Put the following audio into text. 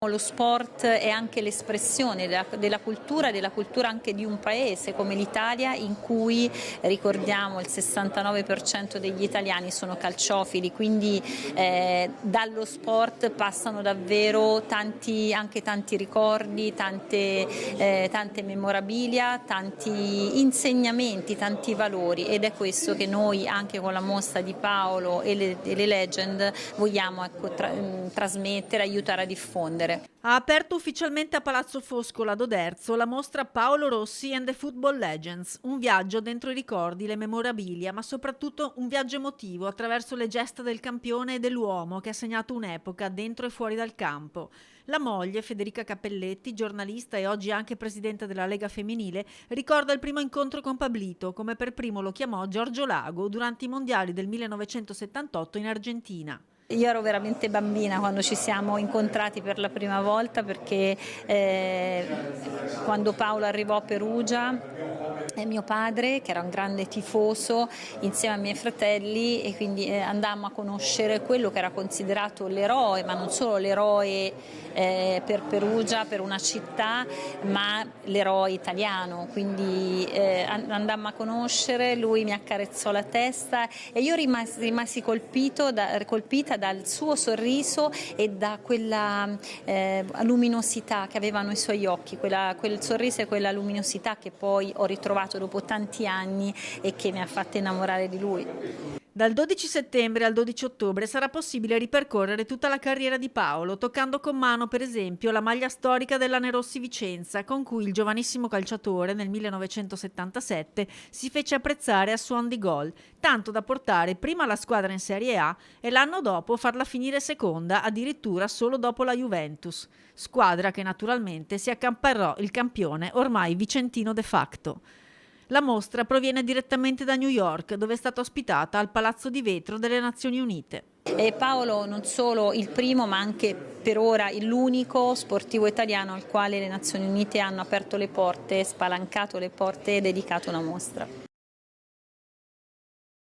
lo sport è anche l'espressione della cultura anche di un paese come l'Italia, in cui ricordiamo il 69% degli italiani sono calciofili, quindi dallo sport passano davvero anche tanti ricordi, tante memorabilia, tanti insegnamenti, tanti valori, ed è questo che noi anche con la mostra di Paolo e le Legend vogliamo trasmettere, aiutare a diffondere. Ha aperto ufficialmente a Palazzo Foscolo ad Oderzo la mostra Paolo Rossi and the Football Legends, un viaggio dentro i ricordi, le memorabilia, ma soprattutto un viaggio emotivo attraverso le gesta del campione e dell'uomo che ha segnato un'epoca dentro e fuori dal campo. La moglie, Federica Cappelletti, giornalista e oggi anche presidente della Lega Femminile, ricorda il primo incontro con Pablito, come per primo lo chiamò Giorgio Lago durante i mondiali del 1978 in Argentina. Io ero veramente bambina quando ci siamo incontrati per la prima volta, perché quando Paolo arrivò a Perugia, mio padre, che era un grande tifoso, insieme ai miei fratelli, e quindi andammo a conoscere quello che era considerato l'eroe, ma non solo l'eroe per Perugia, per una città, ma l'eroe italiano. Quindi andammo a conoscere, lui mi accarezzò la testa e io rimasi colpita dal suo sorriso e da quella luminosità che avevano i suoi occhi, quel sorriso e quella luminosità che poi ho ritrovato dopo tanti anni e che mi ha fatto innamorare di lui. Dal 12 settembre al 12 ottobre sarà possibile ripercorrere tutta la carriera di Paolo, toccando con mano per esempio la maglia storica dell'Anerossi Vicenza, con cui il giovanissimo calciatore nel 1977 si fece apprezzare a suon di gol, tanto da portare prima la squadra in Serie A e l'anno dopo farla finire seconda, addirittura solo dopo la Juventus, squadra che naturalmente si accamparrò il campione ormai vicentino de facto. La mostra proviene direttamente da New York, dove è stata ospitata al Palazzo di Vetro delle Nazioni Unite. E Paolo non solo il primo, ma anche per ora l'unico sportivo italiano al quale le Nazioni Unite hanno aperto le porte, spalancato le porte e dedicato una mostra.